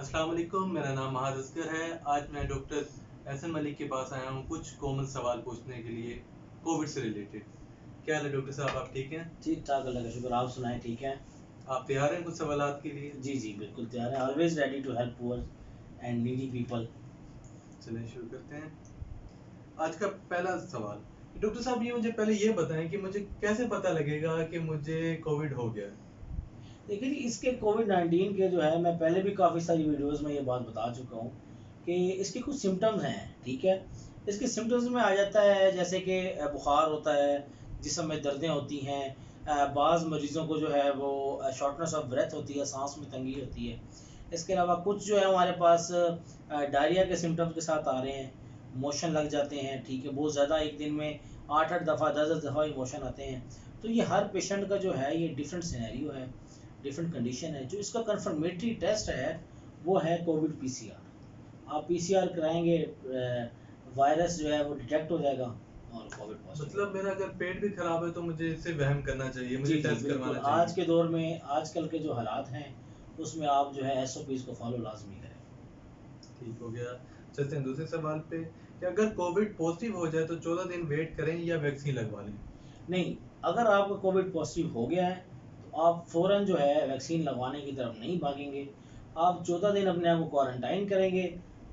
अस्सलाम वालेकुम, मेरा नाम महाद असगर है। आज मैं डॉक्टर एहसन मलिक के पास आया हूँ कुछ कॉमन सवाल पूछने के लिए कोविड से रिलेटेड। क्या हाल है डॉक्टर साहब, आप ठीक हैं? ठीक ठाक, अल्लाह का शुक्र। आप सुनाएं, ठीक है? आप तैयार हैं कुछ सवालात के लिए? जी जी, बिल्कुल तैयार है। Always ready to help poor and needy people. चलें शुरू करते हैं। आज का पहला सवाल, डॉक्टर साहब ये मुझे पहले ये बताएं कि मुझे कैसे पता लगेगा कि मुझे कोविड हो गया है? देखिए जी, इसके कोविड-19 के जो है, मैं पहले भी काफ़ी सारी वीडियोस में ये बात बता चुका हूँ कि इसके कुछ सिम्टम्स हैं, ठीक है? इसके सिम्टम्स में आ जाता है जैसे कि बुखार होता है, जिस्म में दर्दें होती हैं, बाज़ मरीज़ों को जो है वो शॉर्टनेस ऑफ ब्रेथ होती है, सांस में तंगी होती है। इसके अलावा कुछ जो है हमारे पास डायरिया के सिम्टम्स के साथ आ रहे हैं, मोशन लग जाते हैं, ठीक है? बहुत ज़्यादा, एक दिन में 8-8 दफ़ा 10-10 दफ़ा ये मोशन आते हैं। तो ये हर पेशेंट का जो है ये डिफरेंट सिनेरियो है, डिफरेंट कंडीशन है। जो इसका कंफर्मेटरी टेस्ट है वो है कोविड पीसीआर। आप पीसीआर कराएंगे, वायरस जो है वो डिटेक्ट हो जाएगा और कोविड पॉजिटिव मतलब होगा। मेरा अगर पेट भी खराब है तो मुझे इससे वहम करना चाहिए, मुझे जी जी, टेस्ट बिल्कुल। करवाना आज चाहिए? के दौर में, आजकल के जो हालात हैं, उसमें आप जो है एसओपीज़ को फॉलो लाजमी करें। ठीक हो गया। चलते हैं दूसरे सवाल पे कि अगर कोविड पॉजिटिव हो जाए तो 14 दिन वेट करें या वैक्सीन लगवा लें? नहीं, अगर आपको कोविड पॉजिटिव हो गया है तो आप फ़ौरन जो है वैक्सीन लगवाने की तरफ नहीं भागेंगे। आप 14 दिन अपने आप को क्वारंटाइन करेंगे,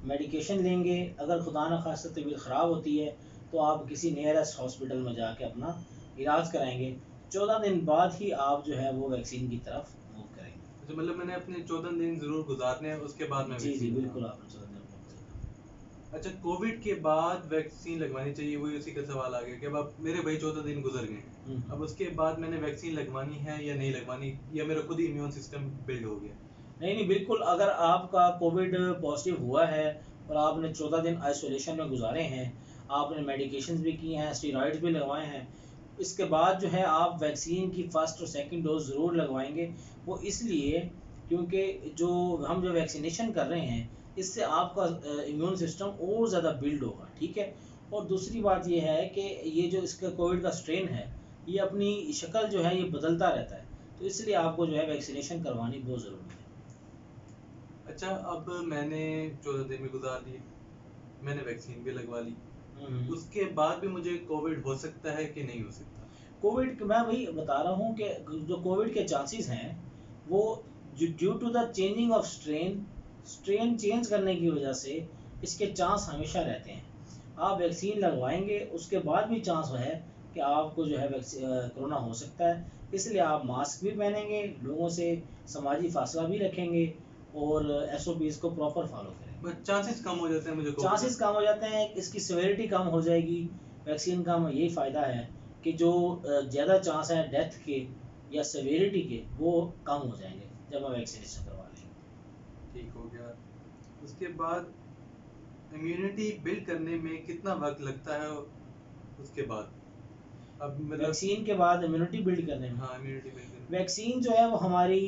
मेडिकेशन लेंगे। अगर खुदा न खास्ता तबीयत ख़राब होती है तो आप किसी नियरेस्ट हॉस्पिटल में जाके अपना इलाज कराएँगे। 14 दिन बाद ही आप जो है वो वैक्सीन की तरफ मूव करेंगे। अच्छा, मतलब मैंने अपने 14 दिन ज़रूर गुज़ारने हैं, उसके बाद मैं जी जी, वैक्सीन बिल्कुल लगवाऊँगा। आपने 14 दिन अपने गुज़ारना। अच्छा, कोविड के बाद वैक्सीन लगवानी चाहिए, वही उसी का सवाल आ गया कि अब मेरे भाई 14 दिन गुज़र गए हैं। अब उसके बाद मैंने वैक्सीन लगवानी है या नहीं लगवानी, या मेरा खुद ही इम्यून सिस्टम बिल्ड हो गया? नहीं नहीं, बिल्कुल। अगर आपका कोविड पॉजिटिव हुआ है और आपने 14 दिन आइसोलेशन में गुजारे हैं, आपने मेडिकेशंस भी की हैं, स्टेरॉइड्स भी लगवाए हैं, इसके बाद जो है आप वैक्सीन की फर्स्ट और सेकंड डोज ज़रूर लगवाएंगे। वो इसलिए क्योंकि जो वैक्सीनेशन कर रहे हैं, इससे आपका इम्यून सिस्टम और ज़्यादा बिल्ड होगा, ठीक है? और दूसरी बात ये है कि ये जो इसका कोविड का स्ट्रेन है, ये अपनी शक्ल जो है ये बदलता रहता है, तो इसलिए आपको जो है वैक्सीनेशन करवानी बहुत ज़रूरी है। अच्छा, अब मैंने 14 दिन भी गुज़ार दिए, मैंने वैक्सीन भी लगवा ली, हम्म। उसके बाद भी मुझे कोविड हो सकता है कि नहीं हो सकता? कोविड, मैं वही बता रहा हूँ कि जो कोविड के चांसेस हैं वो due to the changing of strain, strain change करने की वजह से इसके चांस हमेशा रहते हैं। आप वैक्सीन लगवाएंगे उसके बाद भी चांस है कि आपको जो है कोरोना हो सकता है। इसलिए आप मास्क भी पहनेंगे, लोगों से समाजी फासला भी रखेंगे और एसओपीज़ को प्रॉपर फॉलो करेंगे। बट चांसेस कम हो जाते हैं मुझे कोविड चांसेस होने कम हो जाते हैं, इसकी सिवियरिटी कम हो जाएगी। वैक्सीन का हमें यही फ़ायदा है कि जो ज़्यादा चांस है डेथ के या सिवियरिटी के, वो कम हो जाएंगे जब हम वैक्सीनेशन करवा लेंगे। के। ठीक हो गया। उसके बाद इम्यूनिटी बिल्ड करने में कितना वक्त लगता है उसके बाद? अब मतलब, वैक्सीन के बाद इम्यूनिटी बिल्ड करने में, हाँ, इम्यूनिटी बिल्ड करने में। वैक्सीन जो है वो हमारी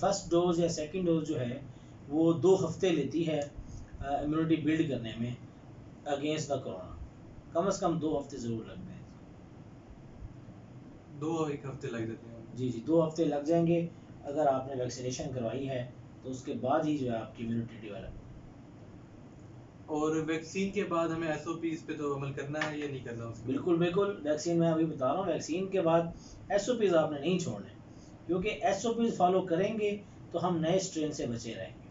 फर्स्ट डोज या सेकंड डोज जो है वो 2 हफ्ते लेती है इम्यूनिटी बिल्ड करने में अगेंस्ट द कोरोना। कम से कम 2 हफ्ते ज़रूर लगते हैं। दो एक हफ्ते लग जाते हैं। जी जी, 2 हफ्ते लग जाएंगे अगर आपने वैक्सीनेशन करवाई है, तो उसके बाद ही जो है आपकी इम्यूनिटी डेवलप होगी। और वैक्सीन के बाद हमें एसओपीज पे तो अमल करना है या नहीं करना उसके बाद? बिल्कुल बिल्कुल, वैक्सीन मैं अभी बता रहा हूँ, वैक्सीन के बाद एसओपीज़ आपने नहीं छोड़ने, क्योंकि एसओपीज़ फॉलो करेंगे तो हम नए स्ट्रेन से बचे रहेंगे।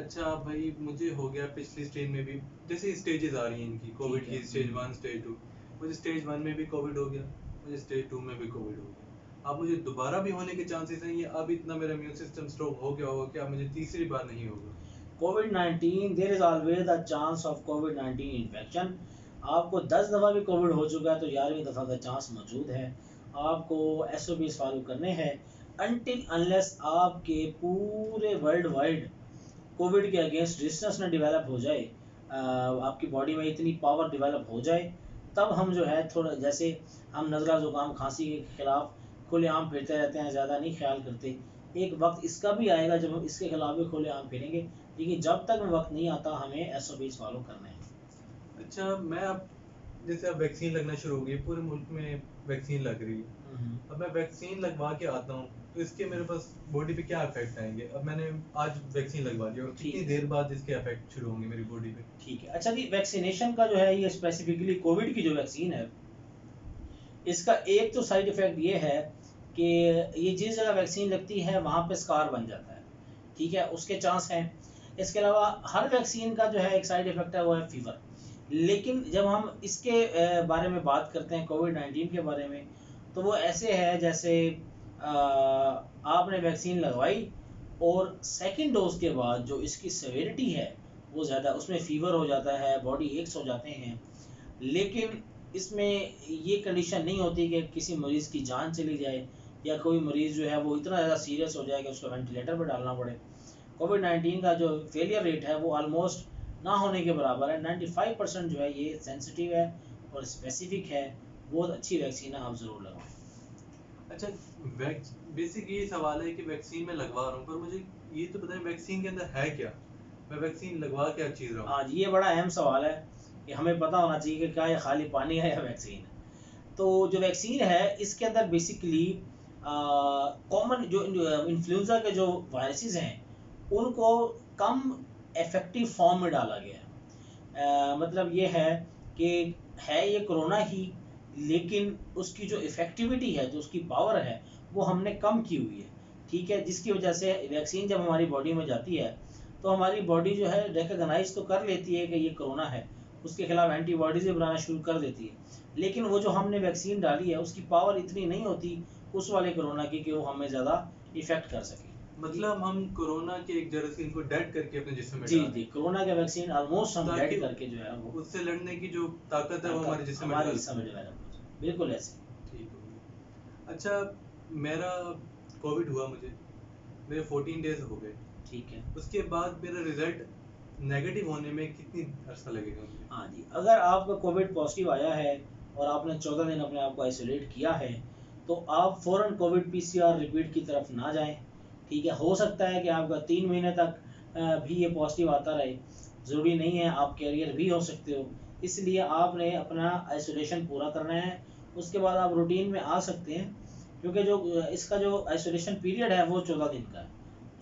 अच्छा भाई, मुझे हो गया पिछली स्टेज में भी, जैसे स्टेजेस आ रही हैं इनकी कोविड ठीक है। की, स्टेज 1 स्टेज 2। मुझे स्टेज 1 में भी कोविड हो गया, मुझे स्टेज 2 में भी कोविड हो गया। अब मुझे दोबारा भी होने के चांसेस हैं या अब इतना मेरा इम्यून सिस्टम स्ट्रॉन्ग हो गया होगा कि अब मुझे तीसरी बार नहीं होगा? कोविड-19, there is always the chance of कोविड-19 इन्फेक्शन। आपको 10 दफ़ा भी कोविड हो चुका है तो 11वीं दफ़ा का चांस मौजूद है। आपको एसओपीज़ फॉलो करने हैं अनटिल अनलेस आपके पूरे वर्ल्ड वाइड कोविड के अगेंस्ट रेजिस्टेंस ना डेवलप हो जाए, आपकी बॉडी में इतनी पावर डेवलप हो जाए, तब हम जो है थोड़ा, जैसे हम नज़ला ज़ुकाम खांसी के खिलाफ खुलेआम फिरते रहते हैं, ज़्यादा नहीं ख्याल करते। एक वक्त इसका भी आएगा जब हम इसके खिलाफ भी खुलेआम फिरेंगे, लेकिन जब तक वो वक्त नहीं आता हमें एसओपीज़ फॉलो करने हैं। अच्छा, मैं अब, जैसे अब वैक्सीन लगना शुरू हो गई, पूरे मुल्क में वैक्सीन लग रही है। हम्म। अब मैं वैक्सीन लगवा के आता हूँ, तो इसके मेरे पास बॉडी पे क्या इफेक्ट आएंगे? अब मैंने आज वैक्सीन लगवा ली और ठीक कितनी है। देर बाद इसके इफेक्ट शुरू होंगे मेरी बॉडी पे? ठीक है, अच्छा जी, वैक्सीनेशन का जो है ये स्पेसिफिकली कोविड की जो वैक्सीन है, इसका एक तो साइड इफेक्ट ये है कि ये जिस जगह वैक्सीन लगती है वहाँ पे स्कार बन जाता है, ठीक है, उसके चांस हैं। इसके अलावा हर वैक्सीन का जो है एक साइड इफेक्ट है, वो है फीवर। लेकिन जब हम इसके बारे में बात करते हैं, कोविड-19 के बारे में, तो वो ऐसे है जैसे आपने वैक्सीन लगवाई और सेकंड डोज के बाद जो इसकी सेवेरिटी है वो ज़्यादा, उसमें फीवर हो जाता है, बॉडी एक्स हो जाते हैं। लेकिन इसमें ये कंडीशन नहीं होती कि किसी मरीज़ की जान चली जाए या कोई मरीज़ जो है वो इतना ज़्यादा सीरियस हो जाए कि उसको वेंटिलेटर पर डालना पड़े। कोविड-19 का जो फेलियर रेट है वो ऑलमोस्ट ना होने के बराबर है। 95% जो है ये सेंसिटिव है और स्पेसिफिक है। बहुत अच्छी वैक्सीन है, आप ज़रूर लगवाएं। अच्छा, बेसिक ये सवाल है कि वैक्सीन मैं लगवा रहा हूँ, पर मुझे ये तो बताएं वैक्सीन के अंदर है क्या? मैं वैक्सीन लगवा क्या चीज़ रहा हूँ? हाँ जी, ये बड़ा अहम सवाल है कि हमें पता होना चाहिए कि क्या ये खाली पानी है या वैक्सीन है। तो जो वैक्सीन है इसके अंदर बेसिकली कॉमन जो इन्फ्लुएंजा के जो वायरसेस हैं उनको कम इफेक्टिव फॉर्म में डाला गया है। मतलब ये है कि है ये कोरोना ही, लेकिन उसकी जो इफेक्टिविटी है, जो उसकी पावर है, वो हमने कम की हुई है, ठीक है, जिसकी वजह से वैक्सीन जब हमारी बॉडी में जाती है तो हमारी बॉडी जो है रिकॉग्नाइज तो कर लेती है कि ये कोरोना है, उसके खिलाफ एंटीबॉडीज बनाना शुरू कर देती है। लेकिन वो जो हमने वैक्सीन डाली है उसकी पावर इतनी नहीं होती उस वाले कोरोना की कि वो हमें ज़्यादा इफेक्ट कर सके। मतलब हम कोरोना के एक जरासीम को डेड करके अपने जिस्म में जी डाल जी, दें, कोरोना का वैक्सीन ऑलमोस्ट हम ताकि डेड करके जो है वो उससे लड़ने की जो ताकत है वो हमारे जिस्म में हमारे डाल जिस्म में डेवलप हो जाए, बिल्कुल ऐसे। ठीक हो गया। अच्छा, मेरा कोविड हुआ, मेरे 14 डेज हो गए, ठीक है। उसके बाद मेरा रिजल्ट नेगेटिव होने में कितनी अरसा लगेगा मुझे? हाँ जी, अगर आपका कोविड पॉजिटिव आया है और आपने 14 दिन अपने आप को आइसोलेट किया है तो आप फ़ौरन कोविड पीसीआर रिपीट की तरफ ना जाएं, ठीक है। हो सकता है कि आपका 3 महीने तक भी ये पॉजिटिव आता रहे, ज़रूरी नहीं है, आप कैरियर भी हो सकते हो। इसलिए आपने अपना आइसोलेशन पूरा करना है, उसके बाद आप रूटीन में आ सकते हैं, क्योंकि जो इसका जो आइसोलेशन पीरियड है वो 14 दिन का है।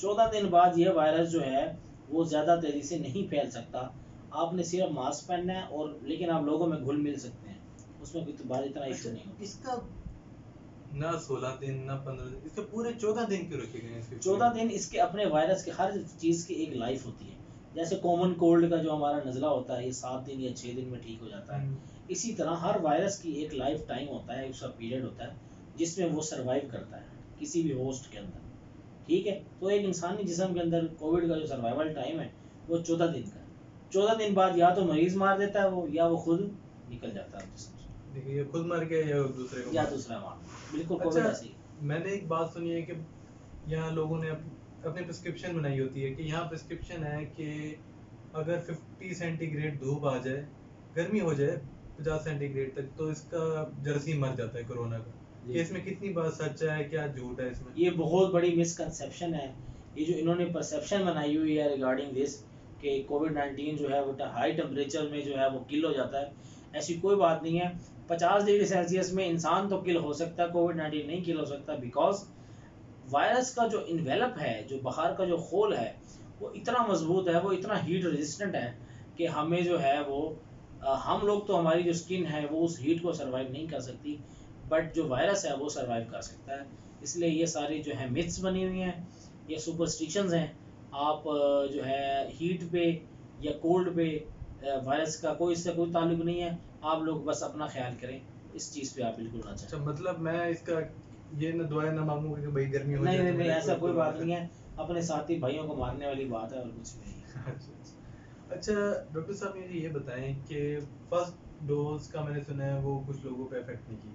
14 दिन बाद ये वायरस जो है वो ज़्यादा तेज़ी से नहीं फैल सकता। आपने सिर्फ मास्क पहनना है, और लेकिन आप लोगों में घुल मिल सकते हैं, उसमें कोई बात इतना इशू नहीं होता। इसका ना 16 दिन ना 15 दिन, इसके पूरे 14 दिन क्यों रखे गए हैं इसके? 14 दिन इसके अपने वायरस के हर चीज़ की एक लाइफ होती है। जैसे कॉमन कोल्ड का जो हमारा नज़ला होता है ये 7 दिन या 6 दिन में ठीक हो जाता है, इसी तरह हर वायरस की एक लाइफ टाइम होता है, उसका पीरियड होता है जिसमें वो सर्वाइव करता है किसी भी होस्ट के अंदर, ठीक है। तो एक इंसानी जिस्म के अंदर कोविड का जो सर्वाइवल टाइम है वो 14 दिन का है। 14 दिन बाद या तो मरीज मार देता है वो, या वो खुद निकल जाता है जिसम से, देखिए ये खुद मर गया या दूसरे को या दूसरा मार, बिल्कुल कोविड अच्छा, ऐसे ही। मैंने एक बात सुनी है कि यहाँ लोगों ने अपनी प्रिस्क्रिप्शन बनाई होती है कि यहाँ प्रिस्क्रिप्शन है कि अगर 50 सेंटीग्रेड धूप आ जाए, गर्मी हो जाए 50 सेंटीग्रेड तक, तो इसका जरासीम मर जाता है कोरोना का। ये इसमें कितनी बात सच है, क्या झूठ है इसमें? ये बहुत बड़ी मिसकंसेप्शन है, ये जो इन्होंने परसेप्शन बनाई हुई है रिगार्डिंग दिस कि कोविड-19 जो है वो हाई टेम्परेचर में जो है वो किल हो जाता है, ऐसी कोई बात नहीं है। 50 डिग्री सेल्सियस में इंसान तो किल हो सकता है, कोविड-19 नहीं किल हो सकता, बिकॉज वायरस का जो इन्वेलप है, जो बाहर का जो खोल है, वो इतना मजबूत है, वो इतना हीट रेजिस्टेंट है कि हमें जो है वो हम लोग तो, हमारी जो स्किन है वो उस हीट को सर्वाइव नहीं कर सकती, बट जो वायरस है वो सर्वाइव कर सकता है। इसलिए ये सारी जो है मिथ्स बनी हुई हैं, ये सुपरस्टिशंस हैं। आप जो है हीट पे या कोल्ड पे वायरस का कोई इससे कोई ताल्लुक नहीं है, आप लोग बस अपना ख्याल करें, इस चीज़ पे आप बिल्कुल ना अच्छा, चाहें। मतलब मैं इसका ये न दुआ ना मांगूंगा कि भाई गर्मी हो नहीं जाए नहीं तो नहीं, मेरे ऐसा कोई बात कोरोना नहीं है, अपने साथी भाइयों को मारने वाली बात है और कुछ भी नहीं। अच्छा अच्छा, डॉक्टर साहब मुझे ये बताएं कि फर्स्ट डोज का मैंने सुना है वो कुछ लोगों पे इफेक्ट नहीं की,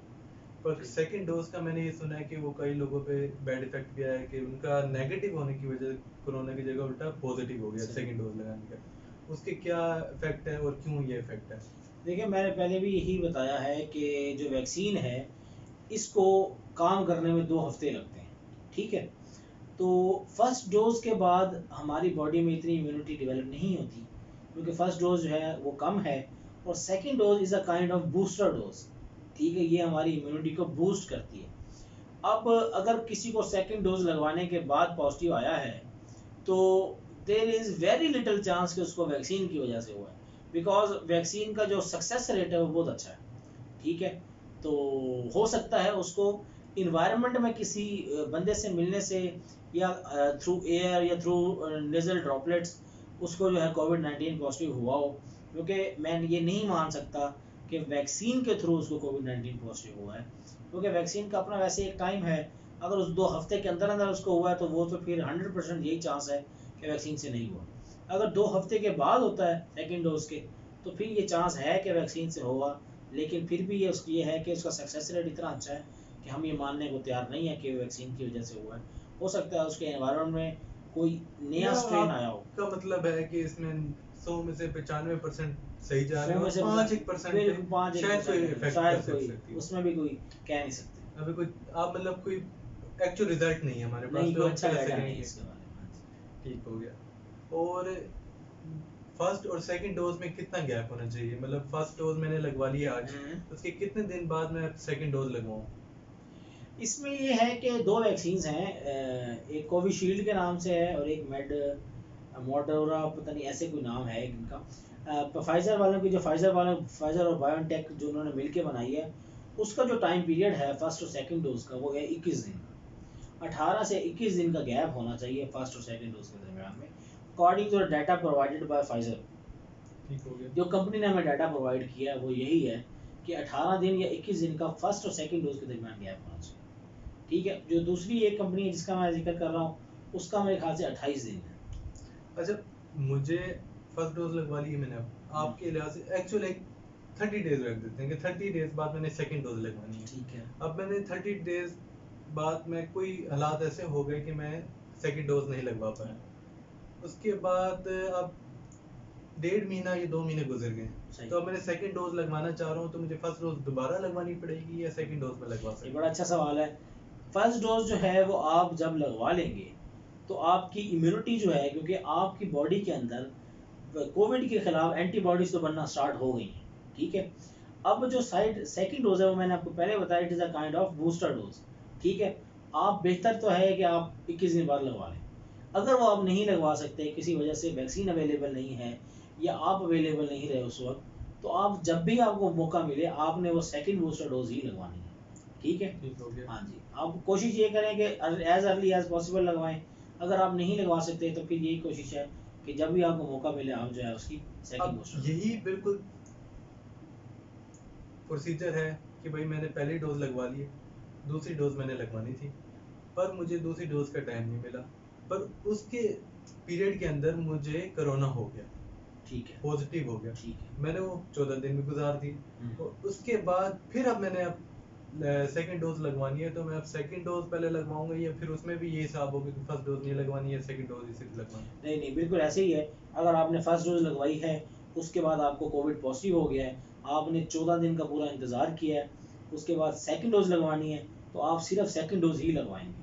पर सेकंड डोज का मैंने ये सुना है कि वो कई लोगों पे बैड इफेक्ट भी आया है कि उनका नेगेटिव होने की वजह कोरोना की जगह उल्टा पॉजिटिव हो गया सेकंड डोज लगाने का। उसके क्या इफेक्ट है और क्यों ये इफेक्ट है? देखिए, मैंने पहले भी यही बताया है कि जो वैक्सीन है इसको काम करने में 2 हफ्ते लगते हैं, ठीक है। तो फर्स्ट डोज के बाद हमारी बॉडी में इतनी इम्यूनिटी डेवलप नहीं होती, क्योंकि फर्स्ट डोज जो है वो कम है, और second dose is a kind of booster dose, ठीक है, ये हमारी इम्यूनिटी को बूस्ट करती है। अब अगर किसी को सेकंड डोज लगवाने के बाद पॉजिटिव आया है तो there is very little chance कि उसको वैक्सीन की वजह से हुआ है, बिकॉज वैक्सीन का जो सक्सेस रेट है वो बहुत अच्छा है, ठीक है। तो हो सकता है उसको इन्वायरमेंट में किसी बंदे से मिलने से या थ्रू एयर या थ्रू नेजल ड्रॉपलेट्स उसको जो है कोविड-19 पॉजिटिव हुआ हो, क्योंकि मैं ये नहीं मान सकता कि वैक्सीन के थ्रू उसको कोविड-19 पॉजिटिव हुआ है, क्योंकि वैक्सीन का अपना वैसे एक टाइम है। अगर उस 2 हफ्ते के अंदर अंदर उसको हुआ है तो वो तो फिर 100% यही चांस है कि वैक्सीन से नहीं हुआ। अगर 2 हफ्ते के बाद होता है सेकेंड डोज के तो फिर ये चांस है कि वैक्सीन से होगा, लेकिन फिर भी ये है कि उसका सक्सेस रेट इतना अच्छा है कि हम ये मानने को तैयार नहीं है कि वैक्सीन की वजह से हुआ है। हो सकता है उसके एनवायरनमेंट में कोई नया स्ट्रेन आया हो। का मतलब है कि इसमें 100 में से 95% सही जा रहे 100 हो, में से 5-1% बिल्कुल पे 5 शायद कोई इफेक्ट कर शायद कोई सकती है। उसमें भी कोई कह नहीं सकते। अभी कोई आप मतलब कोई एक्चुअल रिजल्ट नहीं है हमारे पास, नहीं तो कोई हम अच्छा कैसे डाटा नहीं है कहेंगे? इसके बारे में। हाँ जी। ठीक हो गया। और फर्स्ट और सेकंड डोज में कितना गैप होना चाहिए? मतलब फर्स्ट डोज मैंने लगवा लिया आज, उसके कितने दिन बाद मैं सेकंड डोज लगवाऊं? इसमें ये है कि 2 वैक्सीन्स हैं, एक कोविशील्ड के नाम से है और एक मॉडर्ना पता नहीं ऐसे कोई नाम है इनका। फाइजर वालों की जो फाइजर और बायोनटेक जो उन्होंने मिलके बनाई है उसका जो टाइम पीरियड है फर्स्ट और सेकंड डोज का वो है 21 दिन का। 18 से 21 दिन का गैप होना चाहिए फर्स्ट और सेकंड डोज के दरमियान में, according to data provided by Pfizer. ठीक हो गया। जो कंपनी ने हमें डाटा प्रोवाइड किया है वो यही है कि 18 दिन या 21 दिन का फर्स्ट और सेकंड डोज के दरमियान गैप होना चाहिए, ठीक है। जो दूसरी एक कंपनी है जिसका मैं जिक्र कर रहा हूँ उसका मेरे ख्याल से 28 दिन है। अच्छा, मुझे फर्स्ट डोज लगवा ली है मैंने, अब आपके लिहाज से एक्चुअल एक 30 डेज रख देते हैं कि 30 डेज बाद मैंने सेकंड डोज लगवानी है। ठीक है। अब मैंने 30 डेज बाद में कोई हालात ऐसे हो गए कि मैं सेकंड डोज नहीं लगवा पाया, उसके बाद अब 1.5 महीना या 2 महीने गुजर गए, सही। तो अब मैंने सेकंड डोज लगवाना चाह रहा हूँ, तो मुझे फर्स्ट डोज दोबारा लगवानी पड़ेगी या सेकंड डोज में लगवा ये सकता बड़ा अच्छा सवाल है। फर्स्ट डोज जो है वो आप जब लगवा लेंगे तो आपकी इम्यूनिटी जो है, क्योंकि आपकी बॉडी के अंदर कोविड के खिलाफ एंटीबॉडीज तो बनना स्टार्ट हो गई हैं, ठीक है। अब जो साइड सेकंड डोज है वो मैंने आपको पहले बताया, it is a kind of booster dose, ठीक है। आप बेहतर तो है कि आप 21 दिन बाद लगवा लें। अगर वो आप नहीं लगवा सकते, किसी वजह से वैक्सीन अवेलेबल नहीं है या आप अवेलेबल नहीं रहे उस वक्त, तो आप जब भी आपको मौका मिले आपने वो सेकंड बूस्टर डोज ही लगवानी है, ठीक है। ठीक हो गया। हाँ जी, आप कोशिश ये करें कि एज अर्ली एज पॉसिबल लगवाएं। अगर आप नहीं लगवा सकते तो फिर यही कोशिश है कि जब भी आपको मौका मिले आप जो है उसकी सेकंड अब बूस्टर। यही बिल्कुल प्रोसीजर है कि भाई मैंने पहली डोज लगवा ली, दूसरी डोज मैंने लगवानी थी, पर मुझे दूसरी डोज का टाइम नहीं मिला, पर उसके पीरियड के अंदर मुझे कोरोना हो गया, ठीक है। पॉजिटिव हो गया, ठीक है। मैंने वो 14 दिन भी गुजार दी, और उसके बाद फिर अब मैंने अब सेकंड डोज लगवानी है, तो मैं अब सेकंड डोज पहले लगवाऊंगा या फिर उसमें भी ये हिसाब होगा कि फर्स्ट डोज नहीं लगवानी है, सेकंड डोज ही सिर्फ लगवानी है? नहीं नहीं, बिल्कुल ऐसे ही है। अगर आपने फर्स्ट डोज लगवाई है उसके बाद आपको कोविड पॉजिटिव हो गया है, आपने 14 दिन का पूरा इंतज़ार किया है, उसके बाद सेकंड डोज लगवानी है तो आप सिर्फ सेकंड डोज ही लगवाएंगे,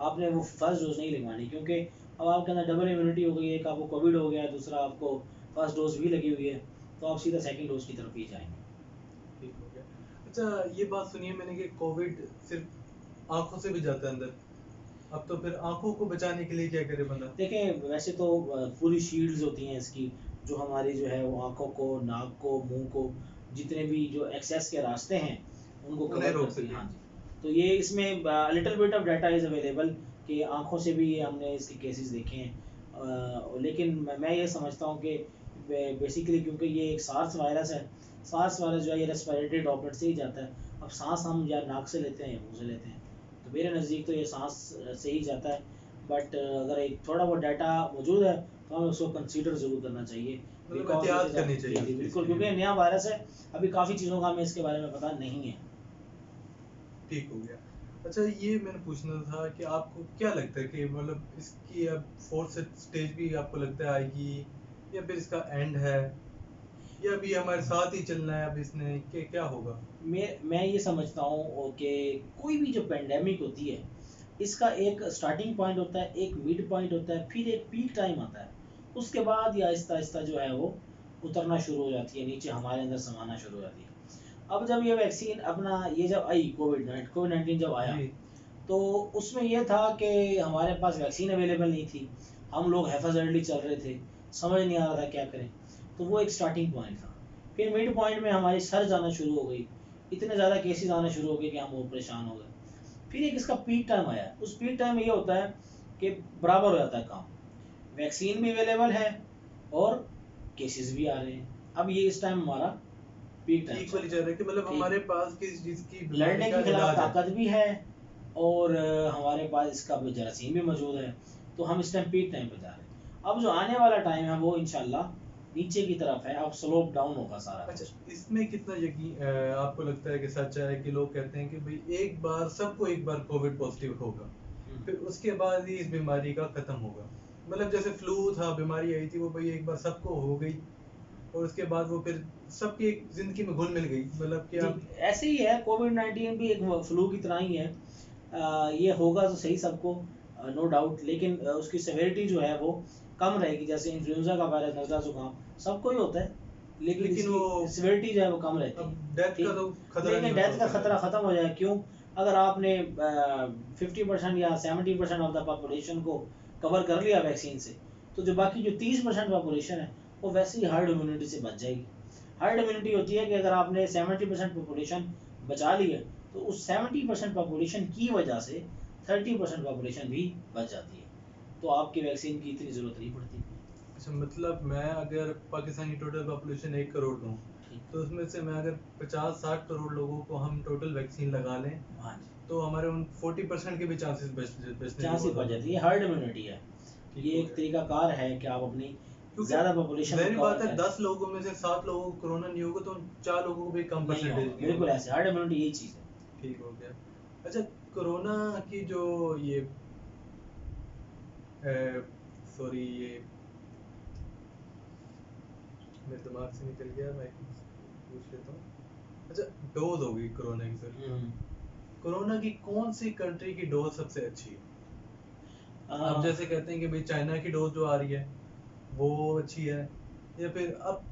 आपने वो फर्स्ट डोज नहीं लगवानी, क्योंकि अब आपके अंदर डबल इम्यूनिटी हो गई है, एक आपको कोविड हो गया है, दूसरा आपको फर्स्ट डोज भी लगी हुई है, तो आप सीधा सेकंड डोज की तरफ ही जाएंगे। ठीक हो गया। अच्छा, ये बात सुनिए मैंने कि कोविड सिर्फ आंखों से भी जाता है अंदर, अब तो फिर आंखों को बचाने के लिए क्या करे बंदा? देखें वैसे तो पूरी शील्ड्स होती हैं इसकी, जो हमारी जो है वो आँखों को, नाक को, मुँह को, जितने भी जो एक्सेस के रास्ते हैं उनको उन्हें कवर रोक करती है। सके। हाँ जी, तो ये इसमें little bit of data is available कि आँखों से भी हमने इसके केसेस देखे हैं। लेकिन मैं ये समझता हूँ कि बेसिकली क्योंकि ये एक सार्स वायरस है, सार्स वायरस जो है ये रेस्पिरेटरी ड्रॉपलेट से ही जाता है। अब सांस हम या नाक से लेते हैं या मुँह से लेते हैं, तो मेरे नज़दीक तो ये सांस से ही जाता है। बट अगर एक थोड़ा बहुत डाटा मौजूद है तो हमें उसको कंसीडर ज़रूर करना चाहिए, मतलब बिकॉज एहतियात करनी चाहिए जी उस जी चीज़ बिल्कुल, के क्योंकि लिए। नया वायरस है, अभी काफ़ी चीज़ों का हमें इसके बारे में पता नहीं है। ठीक हो गया। अच्छा, ये मैंने पूछना था कि आपको क्या लगता है कि मतलब इसकी अब फोर्थ स्टेज भी आपको लगता है आएगी, या फिर इसका एंड है, या अभी हमारे साथ ही चलना है अब इसने, कि क्या होगा? मैं ये समझता हूँ कि कोई भी जो पेंडेमिक होती है इसका एक स्टार्टिंग पॉइंट होता है, एक मिड पॉइंट होता है, फिर एक पीक टाइम आता है, उसके बाद ये आहिस्ता आहिस्ता जो है वो उतरना शुरू हो जाती है, नीचे हमारे अंदर समाना शुरू हो जाती है। अब जब ये वैक्सीन अपना ये जब आई कोविड 19 जब आया जी। तो उसमें यह था कि हमारे पास वैक्सीन अवेलेबल नहीं थी, हम लोग हैफाजर्डली चल रहे थे, समझ नहीं आ रहा था क्या करें। तो वो एक स्टार्टिंग पॉइंट था। फिर मिड पॉइंट में हमारी सर जाना शुरू हो गई, इतने ज़्यादा केसेस आना शुरू हो गए कि हम वो परेशान हो गए। फिर एक इसका पीक टाइम आया। उस पीक टाइम में ये होता है कि बराबर हो जाता है काम, वैक्सीन भी अवेलेबल है और केसेस भी आ रहे हैं। अब ये इस टाइम हमारा पीक टाइम इक्वली चल रहा है कि मतलब ठीक, हमारे पास किस चीज की बीमारी लड़ने का के खिलाफ इलाज है। ताकत भी है और हमारे पास इसका जरासीम भी मौजूद है। तो हम इस टाइम पीक टाइम पे जा रहे हैं। अब जो आने वाला टाइम है वो इंशाल्लाह नीचे की तरफ है, अब स्लोप डाउन होगा सारा अच्छा, कुछ। इसमें कितना यकीन आपको लगता है कि सच है कि लोग कहते हैं कि भाई एक बार सबको एक बार कोविड पॉजिटिव होगा, फिर उसके बाद ही इस बीमारी का खत्म होगा। मतलब जैसे फ्लू था, बीमारी आई थी, वो भाई एक बार सबको हो गई और उसके बाद वो फिर सबकी एक जिंदगी में घुल मिल गई। मतलब कि जी, आप ऐसे ही है, कोविड 19 भी एक फ्लू की तरह ही है। ये होगा तो सही सबको, नो डाउट, लेकिन उसकी सेवेरिटी जो है वो कम रहेगी। जैसे इन्फ्लुएंजा का वायरस, नजला जुकाम सबको ही होता है, लेकिन लेकिन इसकी वो सेवेरिटी जो है वो कम रहती अब है। डेथ का ठीक, तो खतरा नहीं लेकिन होता डेथ का उसके खतरा बाद। खत्म हो जाए क्यों? अगर आपने 50% या 70% ऑफ द पॉपुलेशन को कवर कर लिया वैक्सीन से, तो जो बाकी जो 30% पॉपुलेशन है वो वैसे ही हार्ड इम्यूनिटी से बच जाएगी। हार्ड इम्यूनिटी होती है कि अगर आपने 70% पॉपुलेशन बचा ली है, तो उस 70% पॉपुलेशन की वजह से 30% पॉपुलेशन भी बच जाती है, तो आपकी वैक्सीन की इतनी ज़रूरत नहीं पड़ती। अच्छा, मतलब मैं अगर पाकिस्तान की टोटल पॉपुलेशन 1 करोड़ दूँ, ठीक, तो उसमें से मैं अगर 50-60 करोड़ लोगों को हम टोटल वैक्सीन लगा लें, हाँ जी, तो हमारे उन 40% के भी चांसेस बचने के चांस ही बहुत बच ज़्यादा जाती है, होंगे। ये हार्ड इम्यूनिटी है। ठीक ये हो एक गया। तरीका कार है कि आप अपनी क्योंकि ज़्यादा पॉपुलेशन ज़ाहिर को बात कवर है, करें। 10 लोगों में से 7 लोगों को कोरोना नहीं होगा, तो उन 4 लोगों को भी कम नहीं होगा, परसेंटेज नहीं बिल्कुल होगा। ऐसे, हार्ड इम्यूनिटी यही चीज़ है। ठीक हो गया। अच्छा, कोरोना की जो ये सॉरी, ये मेरे दिमाग से निकल गया, मैं पूछ लेता हूँ। अच्छा, डोज होगी कोरोना की सर। हम्म। कोरोना की कौन सी कंट्री की डोज सबसे अच्छी है? अब आ, जैसे कहते हैं कि भाई चाइना की डोज जो आ रही है वो अच्छी है, या फिर अब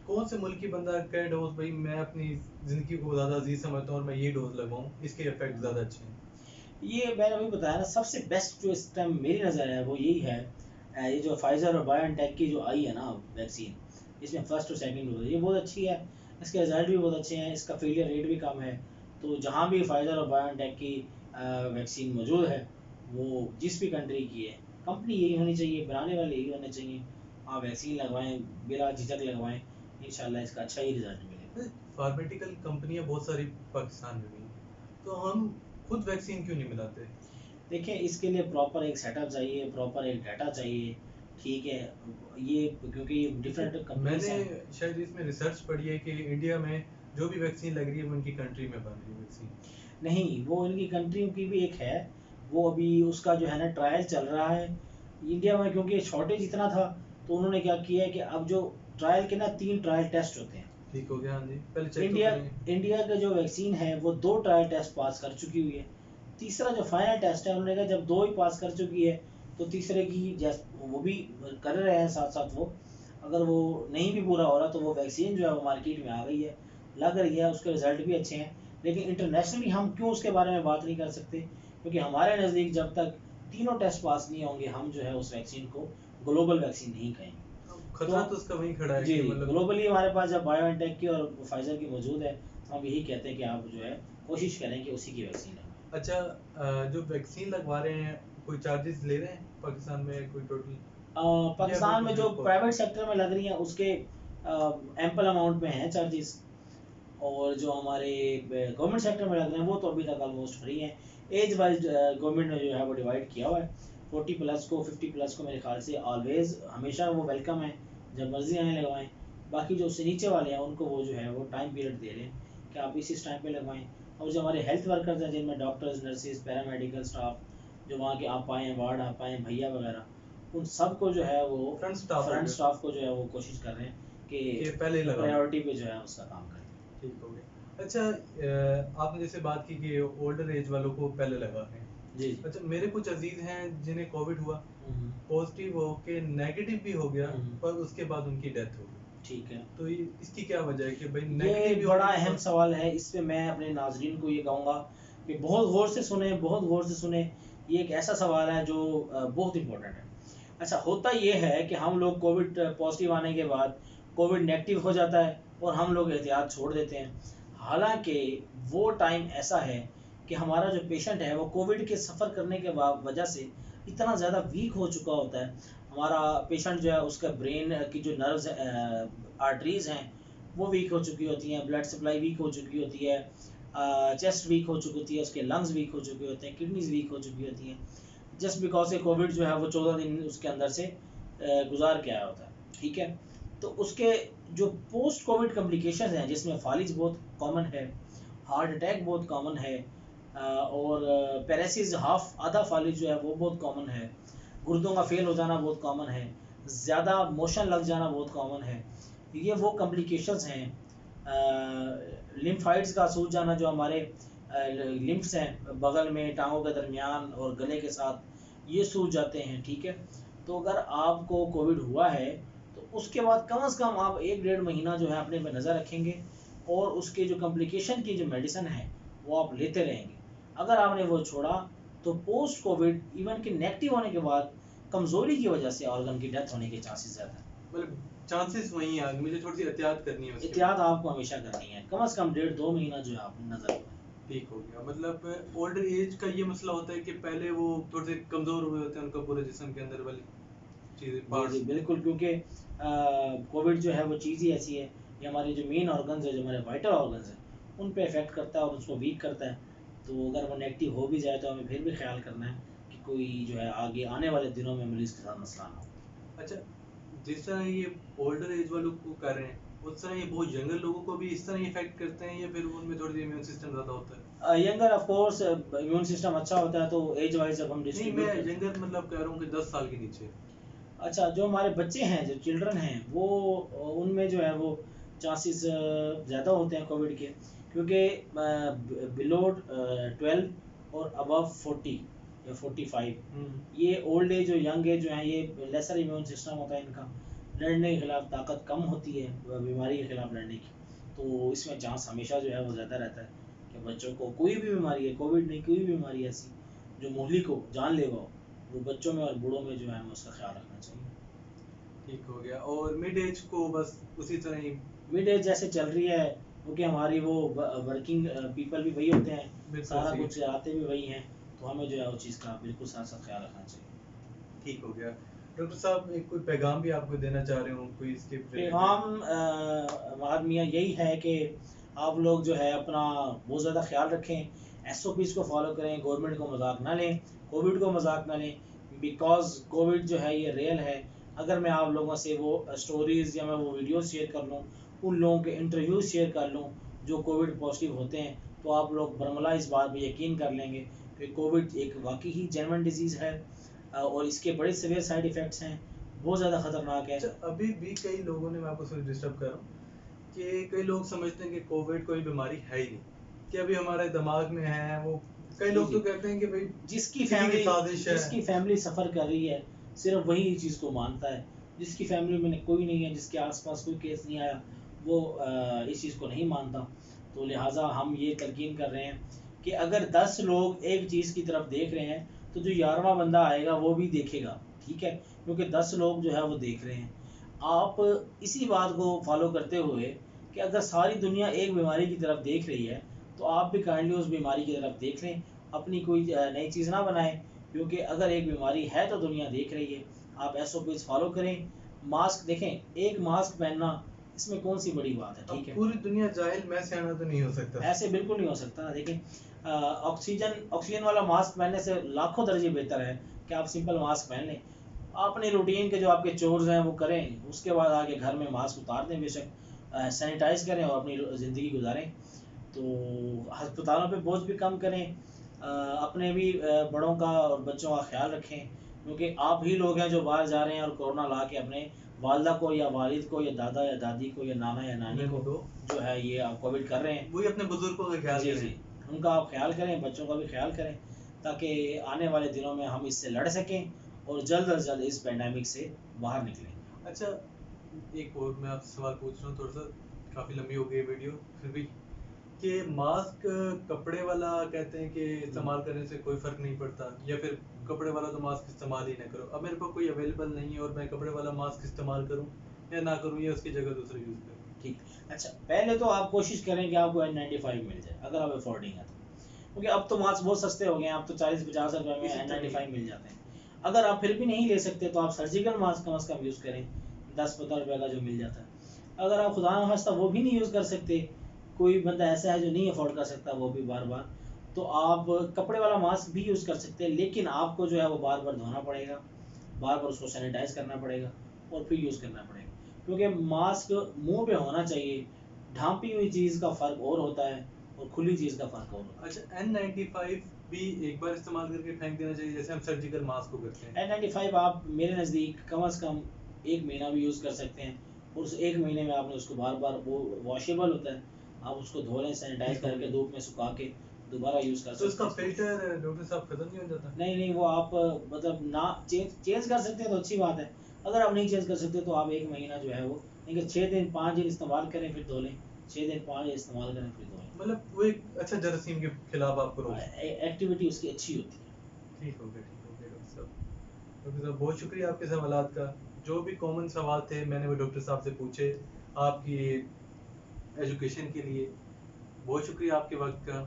कौन से मुल्क की बंदा कहे डोज भाई मैं अपनी जिंदगी को ज्यादा अजीज समझता हूँ और मैं ये डोज लगवाऊं, इसके इफेक्ट ज्यादा अच्छे हैं। ये मैंने अभी बताया ना, सबसे बेस्ट जो इस टाइम मेरी नज़र है वो यही है। ये जो फाइजर और बायोनटेक की जो आई है ना वैक्सीन, इसमें फर्स्ट और सेकंड डोज ये बहुत अच्छी है, इसके रिजल्ट भी बहुत अच्छे हैं, इसका फेलियर रेट भी कम है। तो जहाँ भी फाइजर और बायोनटेक की वैक्सीन मौजूद है, वो जिस भी कंट्री की है, कंपनी यही होनी चाहिए, बनाने वाले यही होने चाहिए। आप वैक्सीन लगवाएं, बिला झिझक लगवाएं, इंशाल्लाह इसका अच्छा ही रिजल्ट मिलेगा। फार्मेटिकल कंपनियां बहुत सारी पाकिस्तान में भी हैं, तो हम खुद वैक्सीन क्यों नहीं बनाते? देखिए, इसके लिए प्रॉपर एक सेटअप चाहिए, प्रॉपर एक डाटा चाहिए, ठीक है। ये क्योंकि ये क्योंकि डिफरेंट कंपनीज मैंने हैं। शायद इसमें रिसर्च पढ़ी है कि इंडिया में जो भी वैक्सीन लग रही है वो उनकी कंट्री में बन रही है वैक्सीन। नहीं, वो इनकी कंट्रियों की भी एक है, वो अभी उसका जो है ना ट्रायल चल रहा है। इंडिया में क्योंकि शॉर्टेज इतना था, तो उन्होंने क्या किया है कि अब जो ट्रायल के ना 3 ट्रायल टेस्ट होते हैं। ठीक हो गया, हाँ जी, पहले चेक तो इंडिया करेंगे। इंडिया का जो वैक्सीन है वो 2 ट्रायल टेस्ट पास कर चुकी हुई है। तीसरा जो फाइनल टेस्ट है, उन्होंने कहा जब 2 ही पास कर चुकी है, तो तीसरे की वो भी कर रहे हैं साथ साथ वो, अगर वो नहीं भी पूरा हो रहा तो वो वैक्सीन जो है वो मार्केट में आ गई है, लग रही है, उसके रिजल्ट भी अच्छे हैं। लेकिन इंटरनेशनली हम क्यों उसके बारे में बात नहीं कर सकते? क्योंकि हमारे नज़दीक जब तक तीनों टेस्ट पास नहीं होंगे, हम जो है उस वैक्सीन को ग्लोबल वैक्सीन नहीं कहेंगे। अब तो खतरा तो उसका वहीं खड़ा है जी, कि मतलब ग्लोबली हमारे पास जब बायोएनटेक की और फाइजर की मौजूद है, तो हम यही कहते हैं कि आप जो है कोशिश करें कि उसी की वैक्सीन लगवाएं। अच्छा, जो वैक्सीन लगवा रहे हैं कोई चार्जेस ले रहे हैं पाकिस्तान में कोई टोटल, या पाकिस्तान बिल्कुल में फ्री जो ऑफ कॉस्ट? प्राइवेट सेक्टर में लग रही हैं उसके एम्पल अमाउंट में हैं चार्जेस, और जो हमारे गवर्नमेंट सेक्टर में लग रहे हैं वो तो अभी तक ऑलमोस्ट फ्री हैं। एज वाइज गवर्नमेंट ने जो है वो डिवाइड किया हुआ है, 40+ को, 50+ को मेरे ख्याल से ऑलवेज हमेशा वो वेलकम है, जब मर्जी आए लगवाएं। बाकी जो उससे नीचे वाले हैं उनको वो जो है वो टाइम पीरियड दे रहे हैं कि आप इस टाइम पे लगवाएं। और जो हमारे हेल्थ वर्कर्स हैं, जिनमें डॉक्टर्स, नर्सेज, पैरामेडिकल स्टाफ, जो वहाँ के आप पाएँ, वार्ड आप पाएँ, भैया वगैरह, उन सब को जो है वो फ्रंट स्टाफ हो फ्रंट गया स्टाफ को जो है वो कोशिश कर रहे हैं कि कि पहले ही लगा लो। प्रायोरिटी पे जो है उसका काम करें। ठीक हो गया। अच्छा, आपने जैसे बात की कि ओल्डर एज वालों को पहले लगा रहे हैं। जी जी। अच्छा, मेरे कुछ अजीज हैं जिन्हें कोविड हुआ, हम्म, पॉजिटिव हो के नेगेटिव भी हो गया, हम्म, पर उसके बाद उनकी डेथ हो गई। ठीक है। तो इसकी क्या वजह है कि भाई ये नेगेटिव भी बड़ा होने के अहम बाद? सवाल है, इस पे मैं अपने नाजरीन को ये कहूँगा कि बहुत गौर से सुने, बहुत गौर से सुने। ये एक ऐसा सवाल है जो बहुत इम्पोर्टेंट है। अच्छा, होता ये है कि हम लोग कोविड पॉजिटिव आने के बाद कोविड नेगेटिव हो जाता है और हम लोग एहतियात छोड़ देते हैं। हालांकि वो टाइम ऐसा है कि हमारा जो पेशेंट है वो कोविड के सफ़र करने के वजह से इतना ज़्यादा वीक हो चुका होता है। हमारा पेशेंट जो है उसका ब्रेन की जो नर्व्स आर्टरीज हैं वो वीक हो चुकी होती हैं, ब्लड सप्लाई वीक हो चुकी होती है, चेस्ट वीक हो चुकी होती है, उसके लंग्स वीक हो चुके होते हैं, किडनीज वीक हो चुकी होती हैं, जस्ट बिकॉज ये कोविड जो है वो 14 दिन उसके अंदर से गुजार के आया होता है। ठीक है, तो उसके जो पोस्ट कोविड कॉम्प्लिकेशन हैं जिसमें फालिज बहुत कॉमन है, हार्ट अटैक बहुत कॉमन है, और पैरालिसिस हाफ आधा फालिज जो है वो बहुत कॉमन है, गुर्दों का फेल हो जाना बहुत कॉमन है, ज़्यादा मोशन लग जाना बहुत कॉमन है। ये वो कॉम्प्लिकेशंस हैं। लिम्फाइड्स का सूज जाना, जो हमारे लिम्फ्स हैं बगल में, टांगों के दरमियान और गले के साथ, ये सूज जाते हैं। ठीक है, तो अगर आपको कोविड हुआ है तो उसके बाद कम से कम आप 1-1.5 महीना जो है अपने पे नज़र रखेंगे और उसके जो कॉम्प्लिकेशन की जो मेडिसिन है वो आप लेते रहेंगे। अगर आपने वो छोड़ा तो पोस्ट कोविड इवन कि नेगेटिव होने के बाद कमज़ोरी की वजह से ऑर्गन की डेथ होने के चांसेस ज़्यादा हैं। मतलब चांसेस वही है, मुझे थोड़ी सी एहतियात करनी है उसके एहतियात आपको हमेशा करनी है, कम से कम 1.5-2 महीना जो है आप नज़र रखें। ठीक हो गया। मतलब ओल्डर एज का ये मसला होता है कि पहले वो थोड़े से कमजोर हुए होते हैं, उनका पूरे जिस्म के अंदर वाली चीजें जी पार्ट्स। जी बिल्कुल, क्योंकि कोविड जो है वो चीज़ ही ऐसी है, ये हमारे जो मेन ऑर्गन्स है, जो हमारे वाइटल ऑर्गन्स हैं, उन पे इफेक्ट करता है और उसको वीक करता है। तो अगर वो नेगेटिव हो भी जाए तो हमें फिर भी ख्याल करना है कि कोई जो है आगे आने वाले दिनों में मरीज़ के साथ मसला ना हो। अच्छा, जिस तरह ये ओल्डर एज वालों को कर रहे हैं, उस तरह ये बहुत यंगर लोगों को भी इस तरह इफेक्ट करते हैं, या फिर उनमें थोड़ी सी इम्यून सिस्टम ज्यादा होता है? Younger of course immune system अच्छा होता है, तो एज वाइज जब हम नहीं, डिस्ट्रीब्यूट मैं करते हैं। यंगर मतलब कह रहा हूँ कि 10 साल के नीचे। अच्छा, जो हमारे बच्चे हैं, जो चिल्ड्रन हैं, वो उनमें जो है वो चांसेस ज़्यादा होते हैं कोविड के, क्योंकि बिलो 12 और अबव 40 या 45, ये ओल्ड एज और यंग एज जो हैं, ये लेसर इम्यून सिस्टम होता है इनका, लड़ने के खिलाफ ताकत कम होती है बीमारी के खिलाफ लड़ने की। तो इसमें चांस हमेशा जो है वो ज़्यादा रहता है कि बच्चों को कोई भी बीमारी है, कोविड नहीं, कोई भी बीमारी ऐसी जो मुहलिक हो, जानलेवा हो, वो बच्चों में और बूढ़ों में जो है हमें उसका ख्याल रखना चाहिए। ठीक हो गया। और मिड एज को बस उसी तरह ही मिड एज जैसे चल रही है, क्योंकि हमारी वो वर्किंग पीपल भी वही होते हैं, बिल्कुल सारा सही। कुछ चलाते भी वही हैं, तो हमें जो है उस चीज़ का बिल्कुल साथ साथ ख्याल रखना चाहिए। ठीक हो गया। डॉक्टर साहब, एक कोई पैगाम भी आपको देना चाह रहे हो कोई इसके पैगाम महाद मियाँ यही है कि आप लोग जो है अपना बहुत ज़्यादा ख्याल रखें, SOPs को फॉलो करें, गवर्नमेंट को मजाक ना लें, कोविड को मजाक ना लें, बिकॉज कोविड जो है ये रियल है। अगर मैं आप लोगों से वो स्टोरीज़ या मैं वो वीडियोस शेयर कर लूँ, उन लोगों के इंटरव्यूज़ शेयर कर लूँ जो कोविड पॉजिटिव होते हैं, तो आप लोग बरमला इस बात पर यकीन कर लेंगे कि कोविड एक वाकई ही जेन्युइन डिजीज़ है, और इसके बड़े सीवियर साइड इफ़ेक्ट्स हैं, बहुत ज़्यादा ख़तरनाक है। अच्छा, अभी भी कई लोगों ने, मैं आपको सॉरी डिस्टर्ब कर रहा हूँ, कि कई लोग समझते हैं कि कोविड कोई बीमारी है ही नहीं, कि अभी हमारे दिमाग में है वो। कई लोग तो कहते हैं कि भाई जिसकी किसी की फैमिली साजिश है। जिसकी फैमिली सफ़र कर रही है सिर्फ वही इस चीज़ को मानता है, जिसकी फैमिली में कोई नहीं है, जिसके आसपास कोई केस नहीं आया, वो इस चीज़ को नहीं मानता। तो लिहाजा हम ये तलकीन कर रहे हैं कि अगर 10 लोग एक चीज़ की तरफ देख रहे हैं तो जो 11वां बंदा आएगा वो भी देखेगा। ठीक है, क्योंकि 10 लोग जो है वो देख रहे हैं। आप इसी बात को फॉलो करते हुए कि अगर सारी दुनिया एक बीमारी की तरफ देख रही है तो आप भी काइंडली उस बीमारी की तरफ देख लें, अपनी कोई नई चीज़ ना बनाएं, क्योंकि अगर एक बीमारी है तो दुनिया देख रही है। आप SOPs फॉलो करें, मास्क देखें, एक मास्क पहनना इसमें कौन सी बड़ी बात है। अब ठीक है, पूरी दुनिया जाहिल, मैं सियाना तो नहीं हो सकता। ऐसे बिल्कुल नहीं हो सकता। देखें, ऑक्सीजन वाला मास्क पहनने से लाखों दर्जे बेहतर है कि आप सिंपल मास्क पहन लें, अपने रूटीन के जो आपके चोर्स हैं वो करें, उसके बाद आके घर में मास्क उतार दें, बेशक सैनिटाइज करें और अपनी ज़िंदगी गुजारें। तो अस्पतालों पे बोझ भी कम करें, अपने भी बड़ों का और बच्चों का ख्याल रखें, क्योंकि आप ही लोग हैं जो बाहर जा रहे हैं और कोरोना ला के अपने वालदा को या वालिद को या दादा या दादी को या नाना या नानी को जो है ये आप कोविड कर रहे हैं। वही अपने बुजुर्गों का ख्याल जी करें। जी, उनका आप ख्याल करें, बच्चों का भी ख्याल करें, ताकि आने वाले दिनों में हम इससे लड़ सकें और जल्द अज जल्द इस पैंडेमिक से बाहर निकलें। अच्छा, एक और मैं आपसे सवाल पूछ रहा हूँ, थोड़ा सा काफ़ी लंबी हो गई वीडियो फिर भी। कि मास्क कपड़े वाला कहते हैं कि इस्तेमाल करने से कोई फर्क नहीं पड़ता, या फिर कपड़े वाला तो मास्क इस्तेमाल ही ना करो। अब मेरे पास कोई अवेलेबल नहीं है और मैं कपड़े वाला मास्क इस्तेमाल करूं या ना करूं, या उसकी जगह दूसरा यूज करूं। ठीक। अच्छा, पहले तो आप कोशिश करें कि आपको N95 मिल जाए, अगर आप अफोर्डिंग है तो, क्योंकि अब तो मास्क बहुत सस्ते हो गए हैं, अब तो 40-50 रुपए में इसी तरह N95 मिल जाते हैं। अगर आप फिर भी नहीं ले सकते तो आप सर्जिकल मास्क कम से कम यूज़ करें, 10-15 रुपए का जो मिल जाता है। अगर आप खुदा न खास्ता वो भी नहीं यूज़ कर सकते, कोई बंदा ऐसा है जो नहीं अफोर्ड कर सकता वो भी बार बार, तो आप कपड़े वाला मास्क भी यूज़ कर सकते हैं, लेकिन आपको जो है वो बार बार धोना पड़ेगा, बार बार उसको सैनिटाइज करना पड़ेगा और फिर यूज़ करना पड़ेगा, क्योंकि मास्क मुंह पे होना चाहिए। ढांपी हुई चीज़ का फ़र्क और होता है और खुली चीज़ का फ़र्क और होता है। अच्छा, N95 भी एक बार इस्तेमाल करके फेंक देना चाहिए जैसे हम सर्जिकल मास्क को करते हैं? N95 आप मेरे नज़दीक कम से कम 1 महीना भी यूज़ कर सकते हैं, और उस 1 महीने में आपने उसको बार बार, वो वॉशेबल होता है, आप उसको धो लें सैनिटाइज ठीक हो करके गया। धूप में सुखा के दोबारा यूज़ कर तो सकते उसका हैं इसको। फिल्टर डॉक्टर साहब खत्म नहीं हो जाता? नहीं नहीं, वो आप मतलब ना चेंज कर सकते हैं तो अच्छी बात है। अगर आप नहीं चेंज कर सकते तो आप 1 महीना जो है वो, नहीं 6 दिन 5 दिन इस्तेमाल करें फिर धो लें, 6 दिन 5 दिन इस्तेमाल करें फिर धो लें। मतलब वो एक अच्छा जरासीम के खिलाफ आपको रोक। एक्टिविटी उसकी अच्छी होती है। ठीक हो गया, ठीक हो गया डॉक्टर साहब। डॉक्टर साहब बहुत शुक्रिया आपके सवालात का। जो भी कॉमन सवाल थे मैंने वो डॉक्टर साहब से पूछे आपकी एजुकेशन के लिए। बहुत शुक्रिया आपके वक्त का।